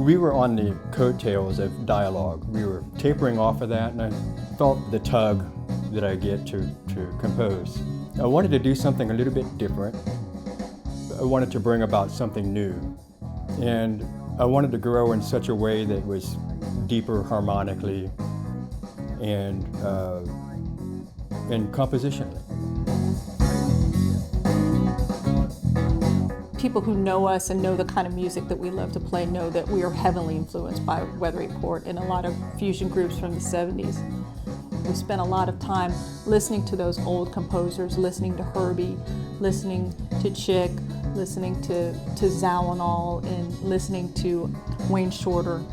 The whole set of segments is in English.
We were on the coattails of dialogue. We were tapering off of that, and I felt the tug that I get to compose. I wanted to do something a little bit different. I wanted to bring about something new, and I wanted to grow in such a way that was deeper harmonically and compositionally. People who know us and know the kind of music that we love to play know that we are heavily influenced by Weather Report and a lot of fusion groups from the 70s. We spent a lot of time listening to those old composers, listening to Herbie, listening to Chick, listening to Zawinul, and listening to Wayne Shorter,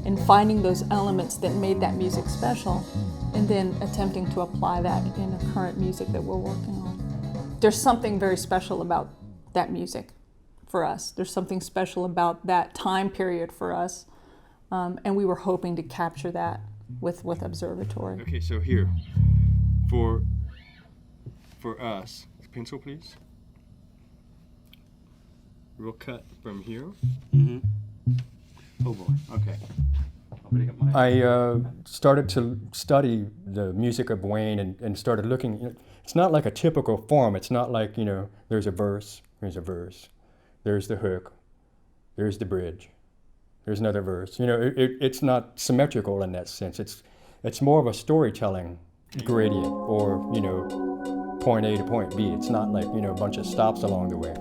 and finding those elements that made that music special, and then attempting to apply that in the current music that we're working on. There's something very special about that music for us. There's something special about that time period for us, and we were hoping to capture that with Observatory. Okay, so here, for us, pencil please. We'll cut from here. Mm-hmm. Oh boy, okay. I started to study the music of Wayne and started looking. It's not like a typical form. It's not like, there's a verse, there's the hook, there's the bridge, there's another verse. It's not symmetrical in that sense. It's more of a storytelling gradient, or, point A to point B. It's not like, a bunch of stops along the way.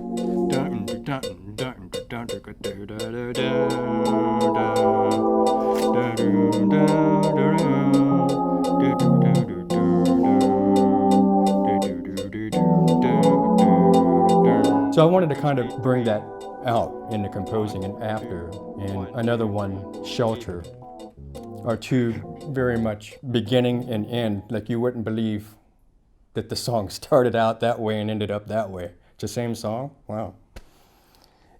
So I wanted to kind of bring that out in the composing and after. And another one, Shelter, are two very much beginning and end. Like, you wouldn't believe that the song started out that way and ended up that way. It's the same song? Wow.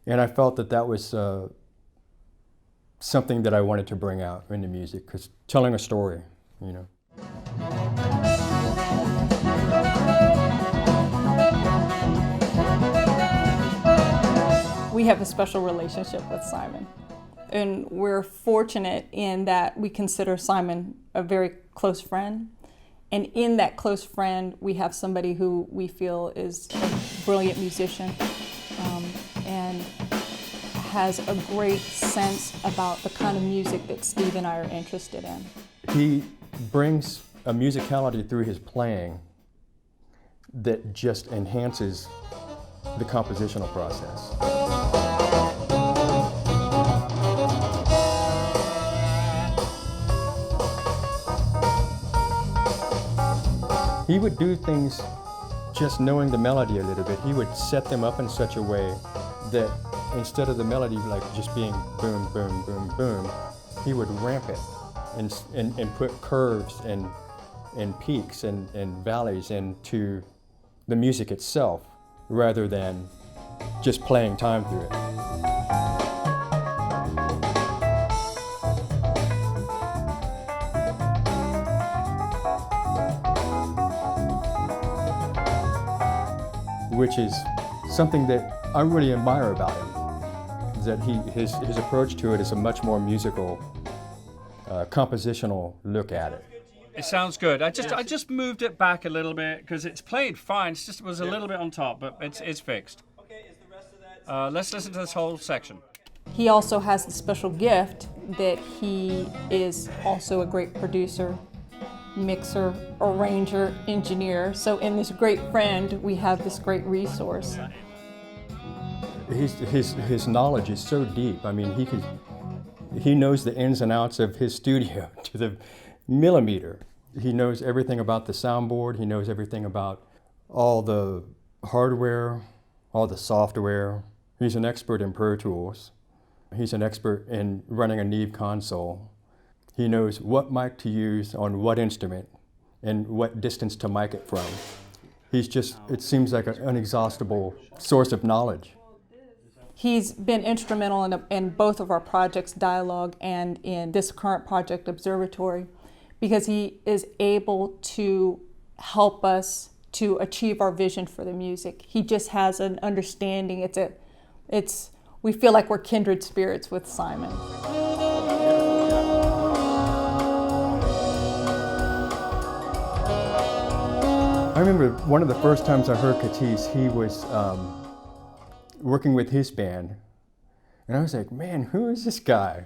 And I felt that was something that I wanted to bring out in the music, because telling a story, We have a special relationship with Simon, and we're fortunate in that we consider Simon a very close friend, and in that close friend we have somebody who we feel is a brilliant musician and has a great sense about the kind of music that Steve and I are interested in. He brings a musicality through his playing that just enhances the compositional process. He would do things just knowing the melody a little bit. He would set them up in such a way that instead of the melody like just being boom, boom, boom, boom, he would ramp it and put curves and peaks and valleys into the music itself, rather than just playing time through it. Which is something that I really admire about him, is that his approach to it is a much more musical, compositional look at it. It sounds good. I just moved it back a little bit because it's played fine. It was a little bit on top, but it's fixed. Okay, is the rest of that? Let's listen to this whole section. He also has the special gift that he is also a great producer, mixer, arranger, engineer. So in this great friend, we have this great resource. His knowledge is so deep. I mean, he knows the ins and outs of his studio to the millimeter. He knows everything about the soundboard. He knows everything about all the hardware, all the software. He's an expert in Pro Tools. He's an expert in running a Neve console. He knows what mic to use on what instrument and what distance to mic it from. He's just, it seems like an inexhaustible source of knowledge. He's been instrumental in both of our projects, Dialogue, and in this current project, Observatory, because he is able to help us to achieve our vision for the music. He just has an understanding. It's we feel like we're kindred spirits with Simon. I remember one of the first times I heard Katisse, he was working with his band. And I was like, man, who is this guy?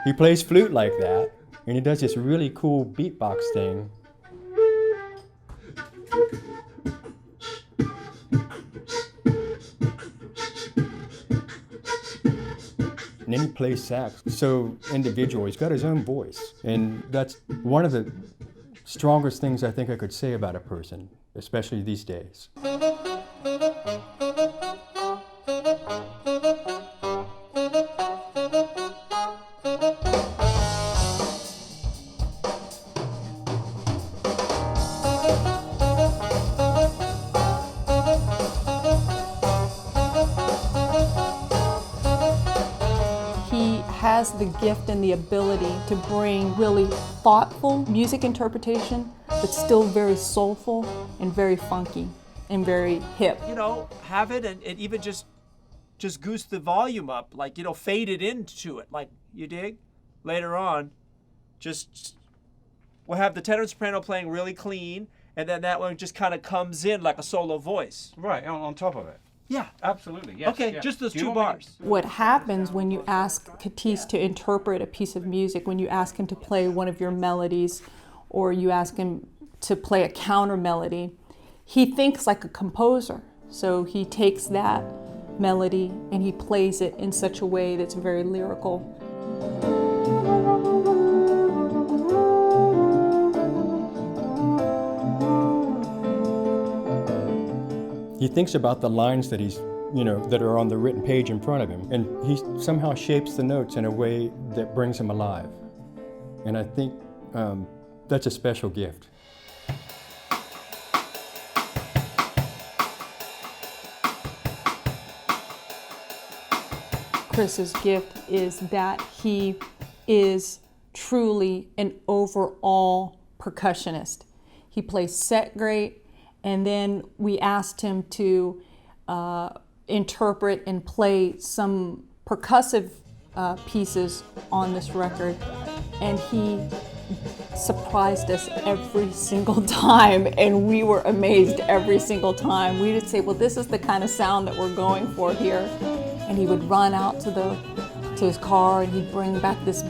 He plays flute like that, and he does this really cool beatbox thing. And then he plays sax, so individual. He's got his own voice. And that's one of the strongest things I think I could say about a person, especially these days. Has the gift and the ability to bring really thoughtful music interpretation, but still very soulful and very funky and very hip. You know, have it and even just goose the volume up, like, you know, fade it into it, like, you dig? Later on, we'll have the tenor and soprano playing really clean, and then that one just kind of comes in like a solo voice. Right, on top of it. Yeah. Absolutely, yes. Okay, yeah. just those Do you two want me bars. What happens when you ask Katisse to interpret a piece of music, when you ask him to play one of your melodies, or you ask him to play a counter melody, he thinks like a composer. So he takes that melody and he plays it in such a way that's very lyrical. He thinks about the lines that that are on the written page in front of him, and he somehow shapes the notes in a way that brings him alive. And I think that's a special gift. Chris's gift is that he is truly an overall percussionist. He plays set great, and then we asked him to interpret and play some percussive pieces on this record, and he surprised us every single time, and we were amazed every single time. We would say, well, this is the kind of sound that we're going for here. And he would run out to his car and he'd bring back this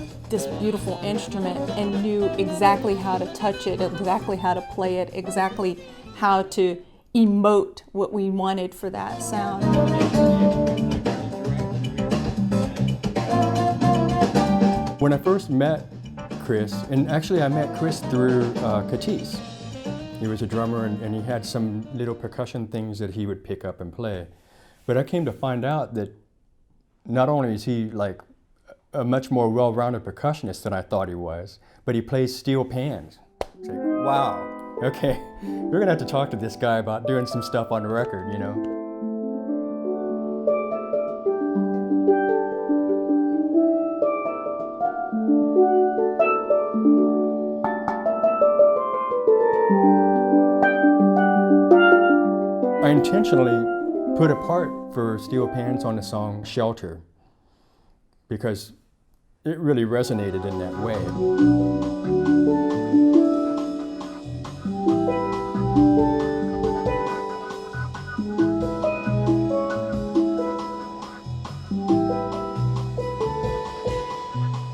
beautiful instrument and knew exactly how to touch it, exactly how to play it, exactly how to emote what we wanted for that sound. When I first met Chris, and actually I met Chris through Katisse. He was a drummer and he had some little percussion things that he would pick up and play. But I came to find out that not only is he like a much more well-rounded percussionist than I thought he was, but he plays steel pans. It's like, wow, okay, we're gonna have to talk to this guy about doing some stuff on the record, you know? I intentionally put a part for steel pans on the song Shelter because it really resonated in that way.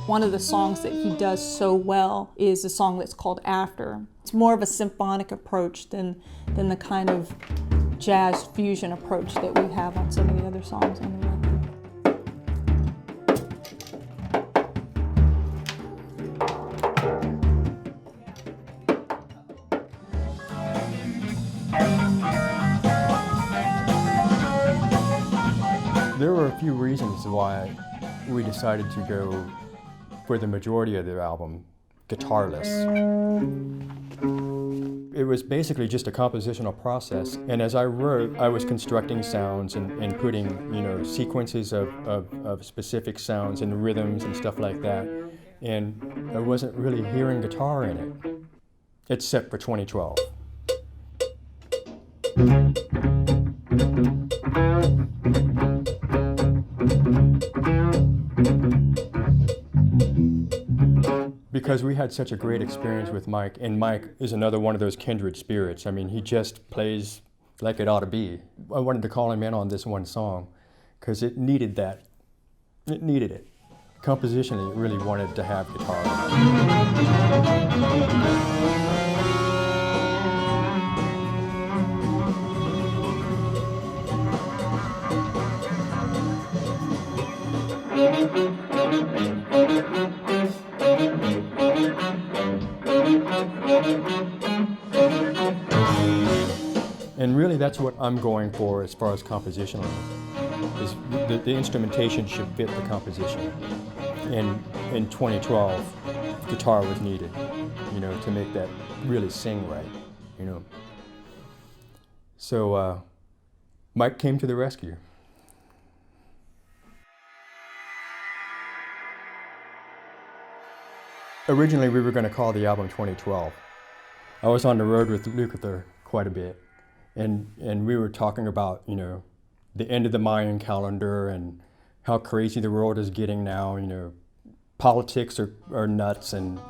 One of the songs that he does so well is a song that's called After. It's more of a symphonic approach than the kind of jazz fusion approach that we have on some of the other songs on the record. There were a few reasons why we decided to go for the majority of the album guitarless. It was basically just a compositional process, and as I wrote, I was constructing sounds and putting, sequences of specific sounds and rhythms and stuff like that, and I wasn't really hearing guitar in it, except for 2012. because we had such a great experience with Mike, and Mike is another one of those kindred spirits. I mean, he just plays like it ought to be. I wanted to call him in on this one song because it needed that. It needed it. Composition, it really wanted to have guitar. And really that's what I'm going for as far as compositionally, is the instrumentation should fit the composition. In 2012, guitar was needed, you know, to make that really sing right, you know. So Mike came to the rescue. Originally, we were going to call the album 2012. I was on the road with Lukather quite a bit, and we were talking about, you know, the end of the Mayan calendar and how crazy the world is getting now. You know, politics are nuts, and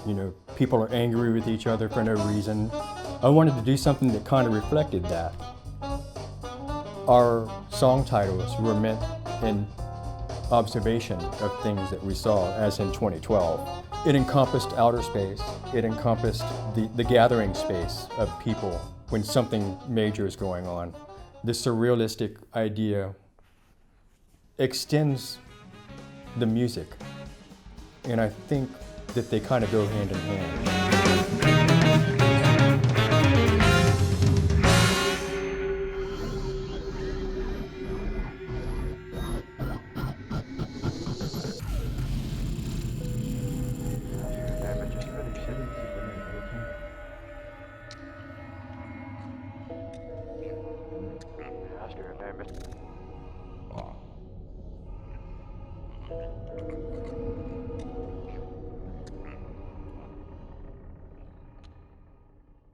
you know, people are angry with each other for no reason. I wanted to do something that kind of reflected that. Our song titles were meant in observation of things that we saw, as in 2012. It encompassed outer space. It encompassed the gathering space of people when something major is going on. This surrealistic idea extends the music, and I think that they kind of go hand in hand.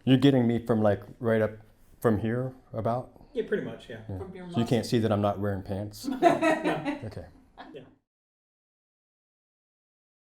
You're getting me from like right up from here about? Yeah, pretty much, yeah. So you can't see that I'm not wearing pants? No. Okay.